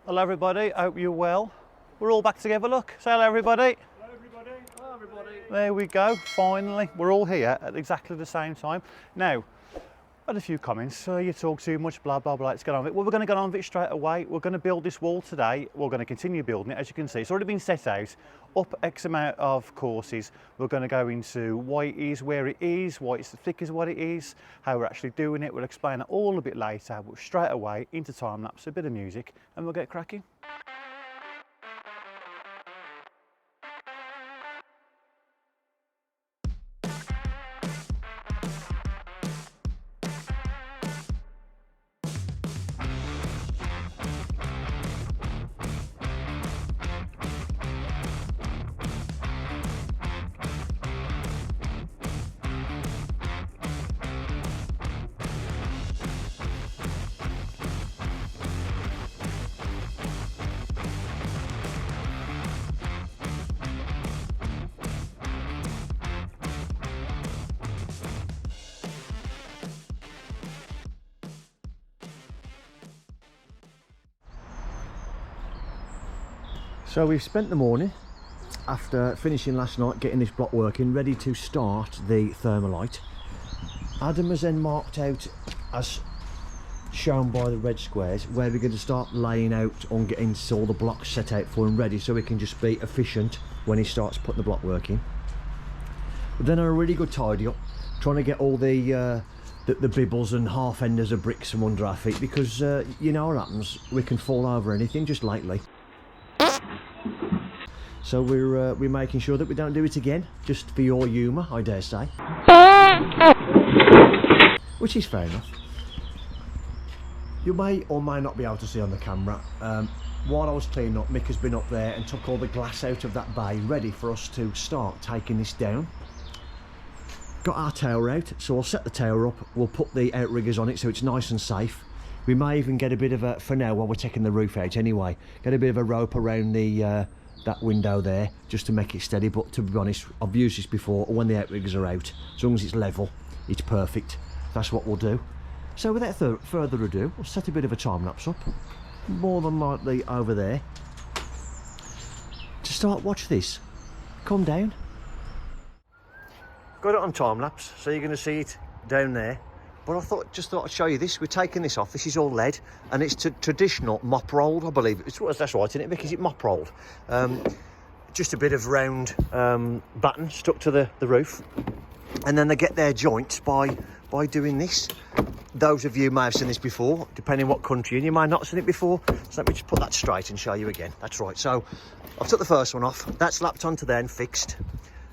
Hello everybody, hope you're well. We're all back together, look. Say hello everybody. Hello everybody. Hello everybody. There we go, finally. We're all here at exactly the same time. Now, I had a few comments, you talk too much, blah, blah, blah, let's get on with it. Well, we're going to get on with it straight away. We're going to build this wall today. We're going to continue building it. As you can see, it's already been set out, up X amount of courses. We're going to go into why it is where it is, why it's as thick as what it is, how we're actually doing it. We'll explain it all a bit later, but straight away into time lapse, a bit of music, and we'll get cracking. So we've spent the morning after finishing last night getting this block working, ready to start the thermalite. Adam has then marked out, as shown by the red squares, where we're going to start laying out on getting all the blocks set out for him ready, so we can just be efficient when he starts putting the block work in. But then a really good tidy up, trying to get all the bibbles and half enders of bricks from under our feet, because you know what happens, we can fall over anything just lightly. So we're making sure that we don't do it again, just for your humour, I dare say. Which is fair enough. You may or may not be able to see on the camera, while I was cleaning up, Mick has been up there and took all the glass out of that bay, ready for us to start taking this down. Got our tower out, so we'll set the tower up, we'll put the outriggers on it so it's nice and safe. We may even get a bit of a, for now while we're taking the roof out anyway, get a bit of a rope around the that window there just to make it steady. But to be honest, I've used this before, when the outriggers are out, as long as it's level, it's perfect. That's what we'll do. So without further ado, we'll set a bit of a time lapse up, more than likely over there. To start, watch this. Calm down. Got it on time lapse, so you're going to see it down there. But I just thought I'd show you this. We're taking this off. This is all lead, and it's traditional mop rolled, I believe. That's right, isn't it, Vic? Is it mop rolled? Just a bit of round batten stuck to the roof, and then they get their joints by doing this. Those of you may have seen this before, depending what country, and you may not have seen it before. So let me just put that straight and show you again. That's right. So I've took the first one off. That's lapped onto there and fixed.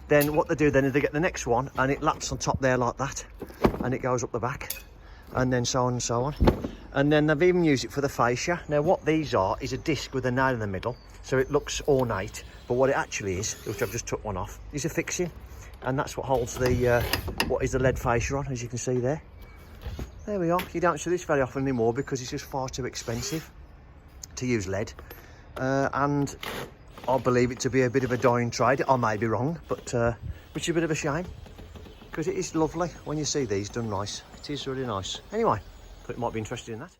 Then what they do then is they get the next one, and it laps on top there like that, and it goes up the back, and then so on and so on. And then they've even used it for the fascia. Now what these are is a disc with a nail in the middle, so it looks ornate, but what it actually is, which I've just took one off, is a fixing, and that's what holds the what is the lead fascia on, as you can see there. There we are. You don't see this very often anymore because it's just far too expensive to use lead, and I believe it to be a bit of a dying trade. I may be wrong, but which is a bit of a shame, because it is lovely when you see these done nice. It is really nice. Anyway, thought you might be interested in that.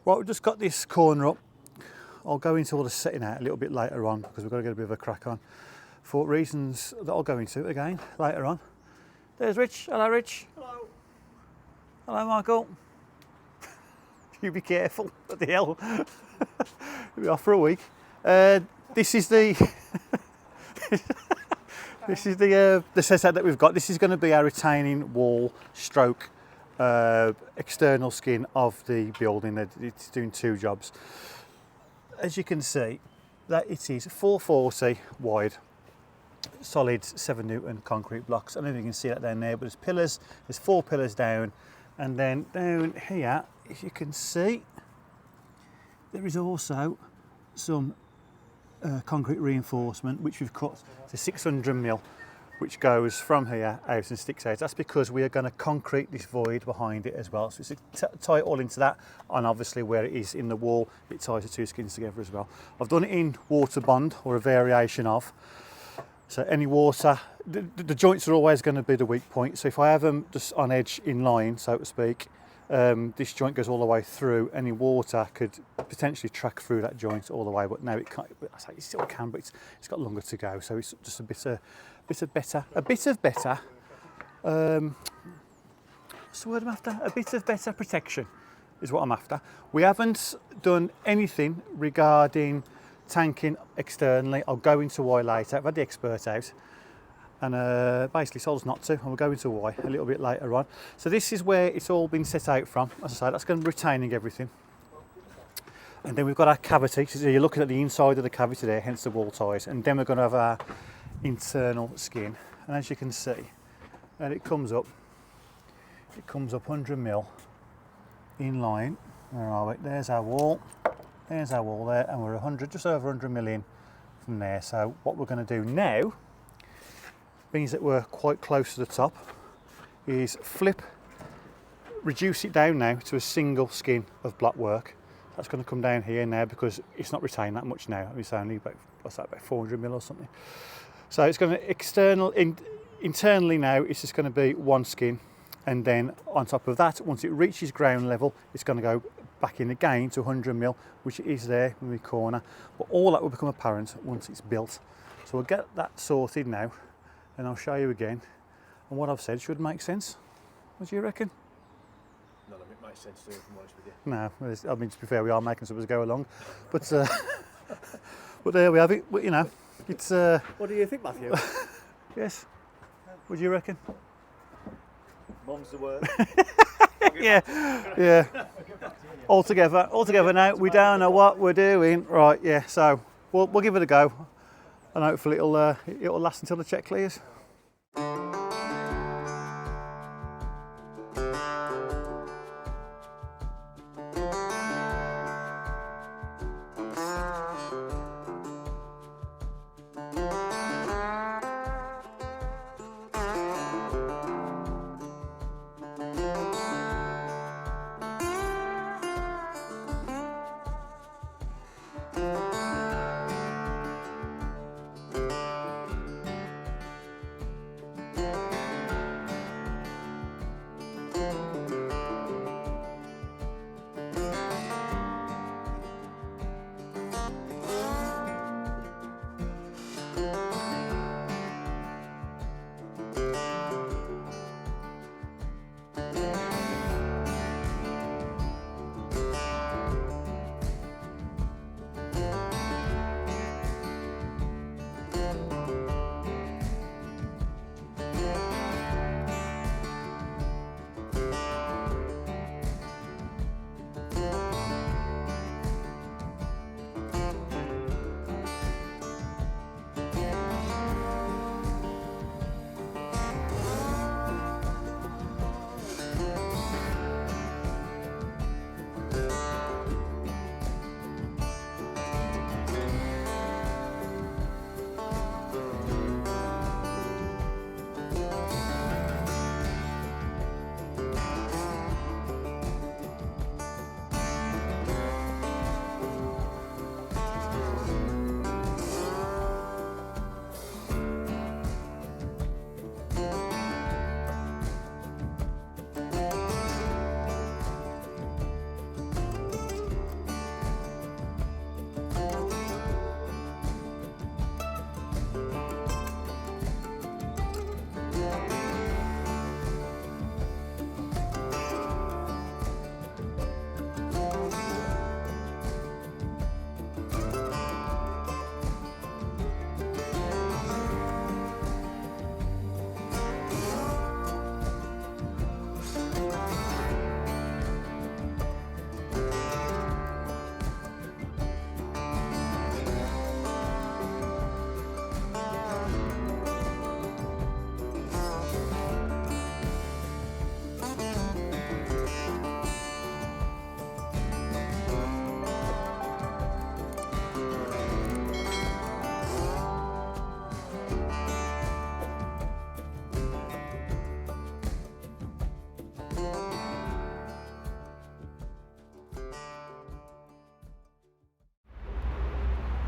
Right, we've just got this corner up I'll go into all the setting out a little bit later on because we've got to get a bit of a crack on for reasons that I'll go into again later on. There's Rich. Hello, Rich. Hello. Hello, Michael. You be careful. What the hell? We'll be off for a week. This is the this is the setup that we've got. This is going to be our retaining wall stroke external skin of the building. It's doing two jobs. As you can see, that it is 440 wide, solid 7 Newton concrete blocks. I don't know if you can see that down there, but there's pillars. There's 4 pillars down, and then down here, if you can see, there is also some concrete reinforcement which we've cut to 600mm, which goes from here out and sticks out. That's because we are going to concrete this void behind it as well. So it's tie it all into that, and obviously where it is in the wall, it ties the two skins together as well. I've done it in water bond, or a variation of. So any water, the joints are always going to be the weak point. So if I have them just on edge in line, so to speak, this joint goes all the way through. Any water could potentially track through that joint all the way, but now it can't. I say it still can, but it's got longer to go. So it's just a bit of better. What's the word I'm after? A bit of better protection is what I'm after. We haven't done anything regarding tanking externally. I'll go into why later. I've had the expert out, and basically told us not to, and we'll go into why a little bit later on. So this is where it's all been set out from. As I say, that's going to be retaining everything. And then we've got our cavity. So you're looking at the inside of the cavity there, hence the wall ties. And then we're going to have our internal skin. And as you can see, and it comes up 100mm in line. Where are we? There's our wall. There's our wall there, and we're just over 100mm in from there. So what we're going to do now, means that we're quite close to the top, is reduce it down now to a single skin of block work. That's going to come down here now because it's not retained that much now. It's only about 400mm or something. So it's going to internally now, it's just going to be one skin, and then on top of that, once it reaches ground level, it's going to go back in again to 100mm, which is there in the corner. But all that will become apparent once it's built. So we'll get that sorted now, and I'll show you again. And what I've said should make sense. What do you reckon? None of it makes sense to me, if I'm honest with you. No, I mean, to be fair, we are making some as we go along, but but there we have it. But, you know, it's. What do you think, Matthew? Yes. What do you reckon? Mum's the word. Yeah. All together now. We don't know what we're doing. Right. Yeah. So we'll give it a go, and hopefully it'll last until the check clears.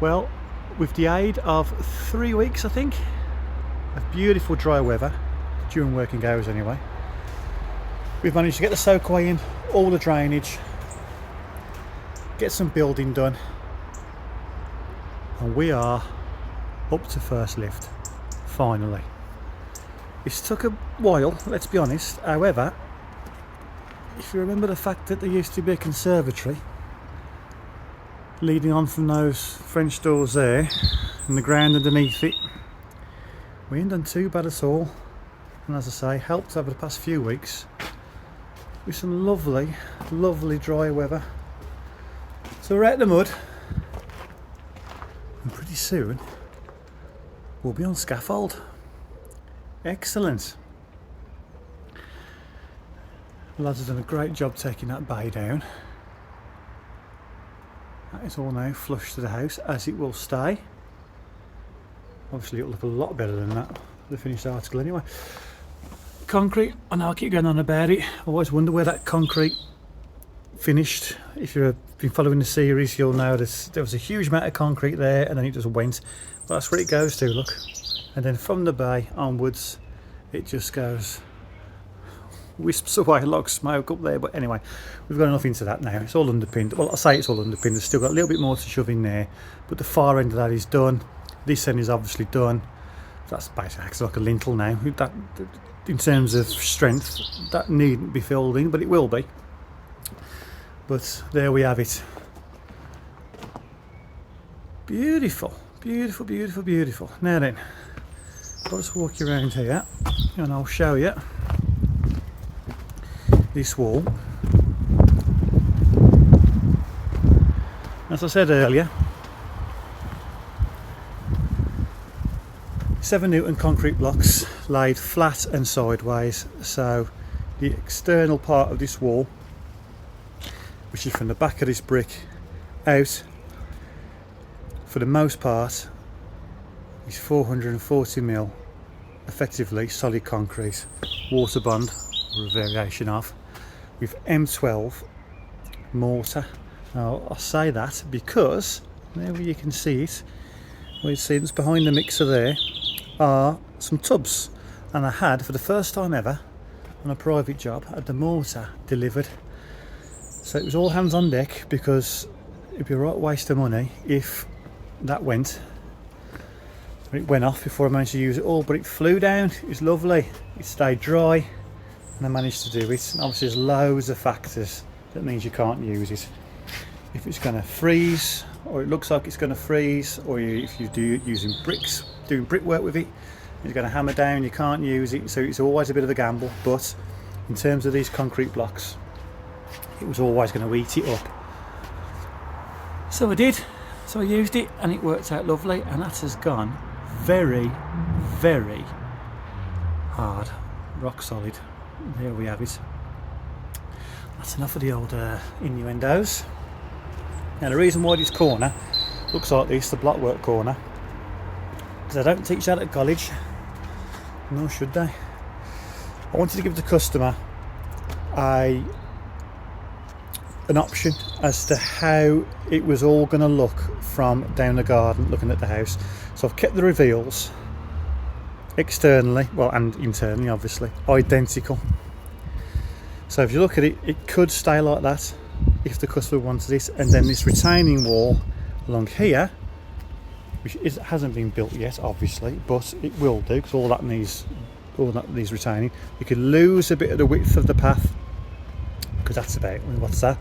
Well, with the aid of 3 weeks, I think, of beautiful dry weather, during working hours anyway, we've managed to get the soakaway in, all the drainage, get some building done, and we are up to first lift, finally. It's took a while, let's be honest. However, if you remember the fact that there used to be a conservatory leading on from those French doors there and the ground underneath it, we ain't done too bad at all. And as I say, helped over the past few weeks with some lovely, lovely dry weather. So we're out the mud, and pretty soon we'll be on scaffold. Excellent. The lads have done a great job taking that bay down. That is all now flush to the house, as it will stay. Obviously it'll look a lot better than that, the finished article anyway. Concrete, I know I keep going on about it. I always wonder where that concrete finished. If you've been following the series, you'll know there was a huge amount of concrete there and then it just went. But that's where it goes to, look. And then from the bay onwards, it just goes, wisps away like smoke up there. But anyway, we've got enough into that now. It's all underpinned. Well, I say it's all underpinned. There's still got a little bit more to shove in there, but the far end of that is done. This end is obviously done. That's basically acts like a lintel now. That, in terms of strength, that needn't be filled in, but it will be. But there we have it. Beautiful, beautiful, beautiful, beautiful. Now then, I'll just walk you around here and I'll show you this wall. As I said earlier, 7 Newton concrete blocks laid flat and sideways, so the external part of this wall, which is from the back of this brick out, for the most part is 440mm effectively solid concrete, water bond or a variation of, with M12 mortar. Now I say that because there you can see it, where you see it's behind the mixer there are some tubs, and I had, for the first time ever on a private job, had the mortar delivered. So it was all hands on deck, because it'd be a right waste of money if that went. It went off before I managed to use it all, but it flew down. It was lovely. It stayed dry, and I managed to do it. And obviously there's loads of factors that means you can't use it. If it's going to freeze, or it looks like it's going to freeze, or if you do using bricks, doing brickwork with it, it's going to hammer down, you can't use it. So it's always a bit of a gamble. But in terms of these concrete blocks, it was always going to eat it up. So I did. So I used it, and it worked out lovely, and that has gone very, very hard, rock solid. There we have it. That's enough of the old innuendos. Now the reason why this corner looks like this, the blockwork corner, because I don't teach that at college, nor should they. I wanted to give the customer an option as to how it was all going to look from down the garden looking at the house. So I've kept the reveals externally, well, and internally obviously, identical. So if you look at it, it could stay like that if the customer wants this, and then this retaining wall along here, which hasn't been built yet obviously, but it will do, because all that needs retaining. You could lose a bit of the width of the path, because that's about, what's that?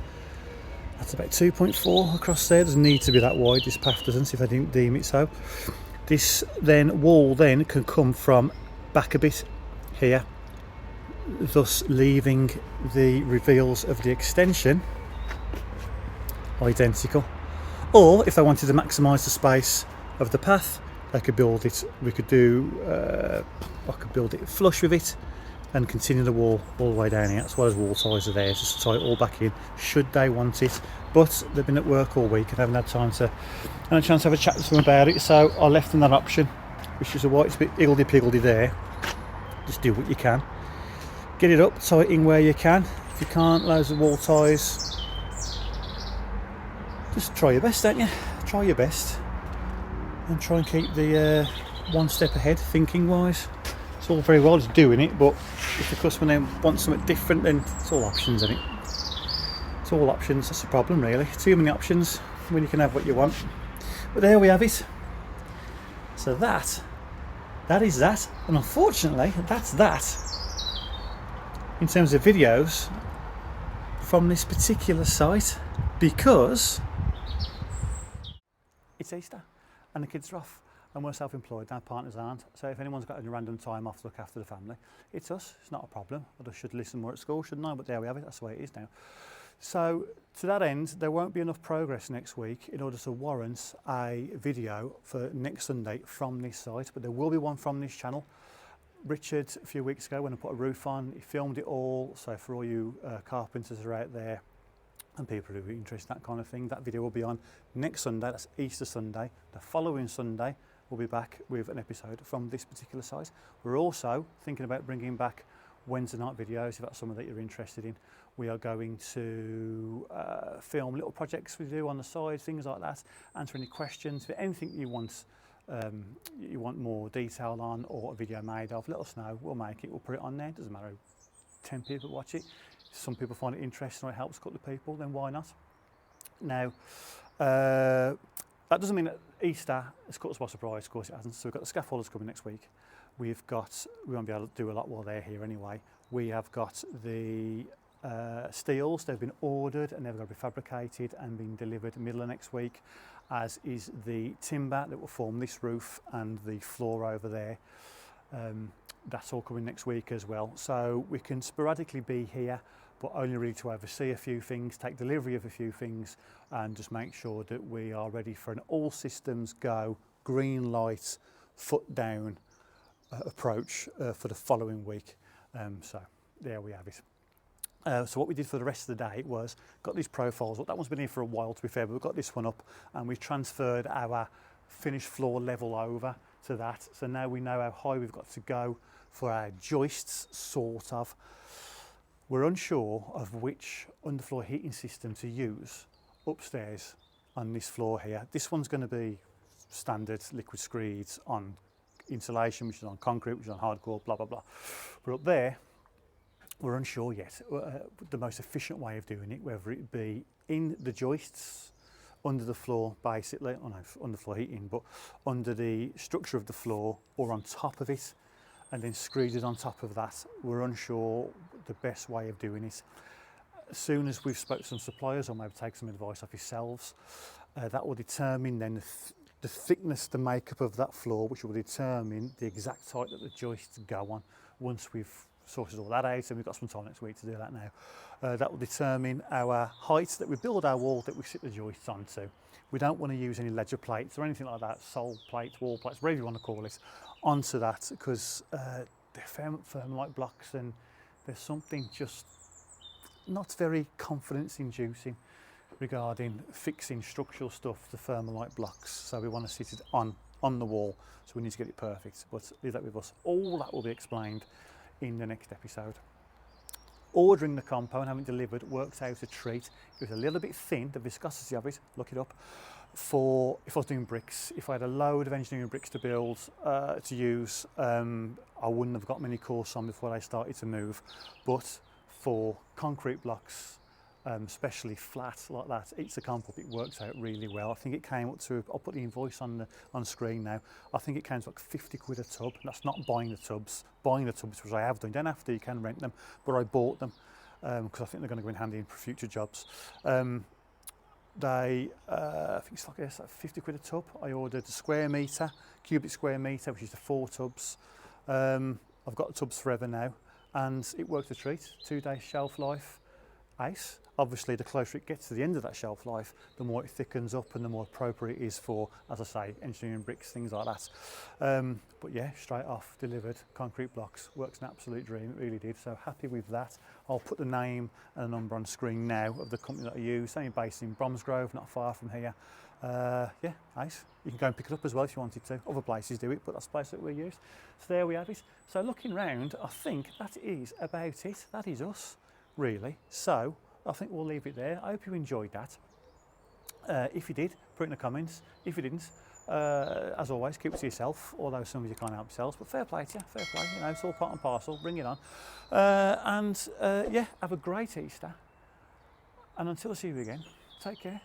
That's about 2.4 across there. It doesn't need to be that wide, this path doesn't, if I didn't deem it so. This then wall then can come from back a bit here, thus leaving the reveals of the extension identical. Or if they wanted to maximise the space of the path, they could build it, we could do, I could build it flush with it and continue the wall all the way down here. That's why those wall ties are there, just to tie it all back in should they want it. But they've been at work all week and haven't had time to, and a chance to have a chat to them about it, so I left them that option, which is why it's a bit higgledy-piggledy there. Just do what you can, get it up, tie it in where you can. If you can't, loads of wall ties, just try your best, don't you? Try your best. and try and keep the one step ahead thinking wise. It's all very well just doing it, but if the customer then wants something different, then it's all options, isn't it? It's all options. That's the problem, really. Too many options when you can have what you want. But there we have it. So that is that, and unfortunately that's that in terms of videos from this particular site, because it's Easter and the kids are off and we're self-employed, our partners aren't. So if anyone's got any random time off to look after the family, it's us. It's not a problem. I should listen more at school, shouldn't I? But there we have it. That's the way it is now. So to that end, there won't be enough progress next week in order to warrant a video for next Sunday from this site, but there will be one from this channel. Richard, a few weeks ago when I put a roof on, he filmed it all. So for all you carpenters who are out there and people who are interested in that kind of thing, that video will be on next Sunday. That's Easter Sunday. The following Sunday, we'll be back with an episode from this particular site. We're also thinking about bringing back Wednesday night videos, if that's something that you're interested in. We are going to film little projects we do on the side, things like that, answer any questions, anything you want more detail on or a video made of, let us know, we'll make it, we'll put it on there. Doesn't matter if 10 people watch it. If some people find it interesting or it helps a couple of people, then why not? Now, that doesn't mean that Easter has caught us by surprise, of course it hasn't. So we've got the scaffolders coming next week. We won't be able to do a lot while they're here anyway. We have got the steels. They've been ordered and they've got to be fabricated and being delivered middle of next week, as is the timber that will form this roof and the floor over there. That's all coming next week as well. So we can sporadically be here, but only really to oversee a few things, take delivery of a few things, and just make sure that we are ready for an all systems go, green light, foot down approach for the following week. So there we have it. So what we did for the rest of the day was got these profiles up. That one's been here for a while, to be fair, but we've got this one up and we've transferred our finished floor level over to that. So now we know how high we've got to go for our joists, sort of. We're unsure of which underfloor heating system to use upstairs on this floor here. This one's going to be standard liquid screeds on insulation, which is on concrete, which is on hardcore, blah, blah, blah. But up there, we're unsure yet the most efficient way of doing it, whether it be in the joists, under the floor basically, oh no, underfloor heating, but under the structure of the floor or on top of it, and then screeded on top of that. We're unsure the best way of doing it. As soon as we've spoken to some suppliers, or maybe take some advice off yourselves, that will determine then the thickness, the makeup of that floor, which will determine the exact height that the joists go on. Once we've sorted all that out, and we've got some time next week to do that now, that will determine our height that we build our wall that we sit the joists onto. We don't want to use any ledger plates or anything like that, sole plates, wall plates, whatever you want to call it, onto that, because they're firm like blocks, and there's something just not very confidence inducing regarding fixing structural stuff to thermalite blocks. So we want to sit it on the wall, so we need to get it perfect. But leave that with us. All that will be explained in the next episode. Ordering the compo and having it delivered works out a treat. It was a little bit thin, the viscosity of it, look it up, for if I was doing bricks. If I had a load of engineering bricks to build, to use, I wouldn't have got many course on before I started to move. But for concrete blocks, especially flat like that, it's a comp up, it works out really well. I think it came up to, I'll put the invoice on screen now, I think it came to like 50 quid a tub. That's not buying the tubs. Buying the tubs, which I have done, you don't have to, you can rent them, but I bought them because I think they're going to go in handy for future jobs. I think it's like 50 quid a tub. I ordered a square metre, cubic square metre, which is the 4 tubs. I've got the tubs forever now, and it worked a treat. 2 days shelf life, ace. Obviously, the closer it gets to the end of that shelf life, the more it thickens up and the more appropriate it is for, as I say, engineering bricks, things like that. But yeah, straight off, delivered, concrete blocks, works an absolute dream, it really did. So happy with that. I'll put the name and a number on screen now of the company that I use. Only based in Bromsgrove, not far from here. Yeah, nice. You can go and pick it up as well if you wanted to. Other places do it, but that's the place that we use. So there we have it. So looking round, I think that is about it. That is us, really. So I think we'll leave it there. I hope you enjoyed that. If you did, put it in the comments. If you didn't, As always, keep it to yourself, although some of you can't help yourselves, but fair play to you, fair play, you know, it's all part and parcel, bring it on. Yeah, have a great Easter, and until I see you again, take care.